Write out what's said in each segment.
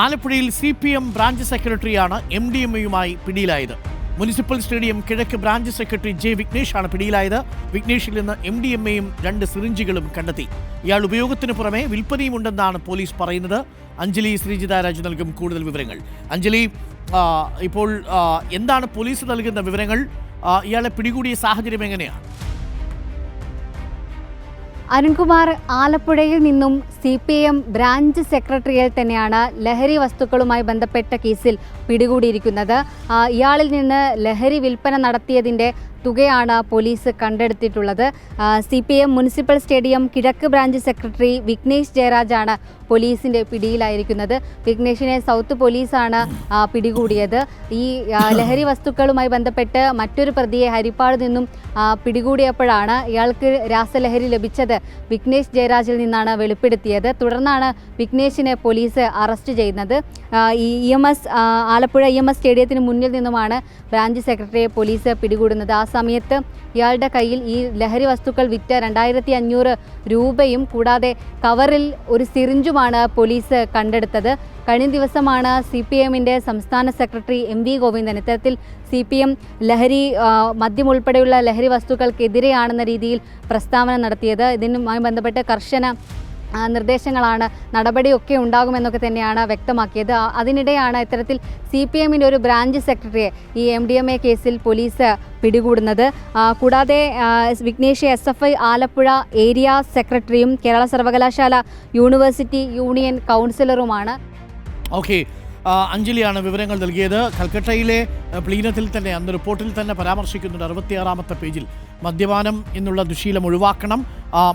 ആലപ്പുഴയിൽ CPM branch സെക്രട്ടറിയാണ് MDMAയുമായി പിടിയിലായത്. മുനിസിപ്പൽ സ്റ്റേഡിയം കിഴക്ക് ബ്രാഞ്ച് സെക്രട്ടറി J. വിഘ്നേഷാണ് പിടിയിലായത്. വിഘ്നേഷിൽ നിന്ന് MDMAയും 2 സിറിഞ്ചുകളും കണ്ടെത്തി. ഇയാൾ ഉപയോഗത്തിന് പുറമെ വിൽപ്പനയുമുണ്ടെന്നാണ് പോലീസ് പറയുന്നത്. അഞ്ജലി ശ്രീജിതാരാജ് നൽകും കൂടുതൽ വിവരങ്ങൾ. അഞ്ജലി, ഇപ്പോൾ എന്താണ് പോലീസ് നൽകുന്ന വിവരങ്ങൾ? ഇയാളെ പിടികൂടിയ സാഹചര്യം എങ്ങനെയാണ്? അരുൺകുമാർ, ആലപ്പുഴയിൽ നിന്നും CPM ബ്രാഞ്ച് സെക്രട്ടറിയെ തന്നെയാണ് ലഹരി വസ്തുക്കളുമായി ബന്ധപ്പെട്ട കേസിൽ പിടികൂടിയിരിക്കുന്നത്. ഇയാളിൽ നിന്ന് ലഹരി വിൽപ്പന നടത്തിയതിൻ്റെ തുകയാണ് പോലീസ് കണ്ടെടുത്തിട്ടുള്ളത്. CPM മുനിസിപ്പൽ സ്റ്റേഡിയം കിഴക്ക് ബ്രാഞ്ച് സെക്രട്ടറി വിഘ്നേഷ് ജയരാജാണ് പോലീസിൻ്റെ പിടിയിലായിരിക്കുന്നത്. വിഘ്നേഷിനെ സൗത്ത് പോലീസാണ് പിടികൂടിയത്. ഈ ലഹരി വസ്തുക്കളുമായി ബന്ധപ്പെട്ട് മറ്റൊരു പ്രതിയെ ഹരിപ്പാട് നിന്നും പിടികൂടിയപ്പോഴാണ് ഇയാൾക്ക് രാസലഹരി ലഭിച്ചത് വിഘ്നേഷ് ജയരാജിൽ നിന്നാണ് വെളിപ്പെടുത്തിയത്. തുടർന്നാണ് വിഘ്നേഷിനെ പോലീസ് അറസ്റ്റ് ചെയ്യുന്നത്. ഈ ആലപ്പുഴ EMS സ്റ്റേഡിയത്തിന് മുന്നിൽ നിന്നുമാണ് ബ്രാഞ്ച് സെക്രട്ടറിയെ പോലീസ് പിടികൂടുന്നത്. ആ സമയത്ത് ഇയാളുടെ കയ്യിൽ ഈ ലഹരി വസ്തുക്കൾ വിറ്റ 2500 രൂപയും കൂടാതെ കവറിൽ ഒരു സിറിഞ്ചുമാണ് പോലീസ് കണ്ടെടുത്തത്. കഴിഞ്ഞ ദിവസമാണ് CPMൻ്റെ സംസ്ഥാന സെക്രട്ടറി MV ഗോവിന്ദൻ ഇത്തരത്തിൽ CPM ലഹരി മദ്യം ഉൾപ്പെടെയുള്ള ലഹരി വസ്തുക്കൾക്കെതിരെയാണെന്ന രീതിയിൽ പ്രസ്താവന നടത്തിയത്. ഇതിനുമായി ബന്ധപ്പെട്ട് കർശന നിർദ്ദേശങ്ങളാണ്, നടപടിയൊക്കെ ഉണ്ടാകുമെന്നൊക്കെ തന്നെയാണ് വ്യക്തമാക്കിയത്. അതിനിടെയാണ് ഇത്തരത്തിൽ CPMൻ്റെ ഒരു ബ്രാഞ്ച് സെക്രട്ടറിയെ ഈ MDMA കേസിൽ പോലീസ് പിടികൂടുന്നത്. കൂടാതെ വിഘ്നേഷ് SFI ആലപ്പുഴ ഏരിയ സെക്രട്ടറിയും കേരള സർവകലാശാല യൂണിവേഴ്സിറ്റി യൂണിയൻ കൗൺസിലറുമാണ്. ഓക്കെ, അഞ്ജലിയാണ് വിവരങ്ങൾ നൽകിയത്. കൽക്കട്ടയിലെ പ്ലീനത്തിൽ തന്നെ അന്ന് റിപ്പോർട്ടിൽ തന്നെ പരാമർശിക്കുന്നുണ്ട് 66ാമത്തെ പേജിൽ മദ്യപാനം എന്നുള്ള ദുശീലം ഒഴിവാക്കണം.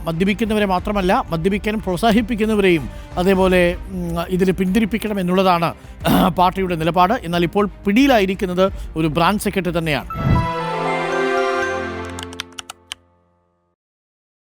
മദ്യപിക്കുന്നവരെ മാത്രമല്ല, മദ്യപിക്കാൻ പ്രോത്സാഹിപ്പിക്കുന്നവരെയും അതേപോലെ ഇതിൽ പിന്തിരിപ്പിക്കണം എന്നുള്ളതാണ് പാർട്ടിയുടെ നിലപാട്. എന്നാൽ ഇപ്പോൾ പിടിയിലായിരിക്കുന്നത് ഒരു ബ്രാഞ്ച് സെക്രട്ടറി തന്നെയാണ്.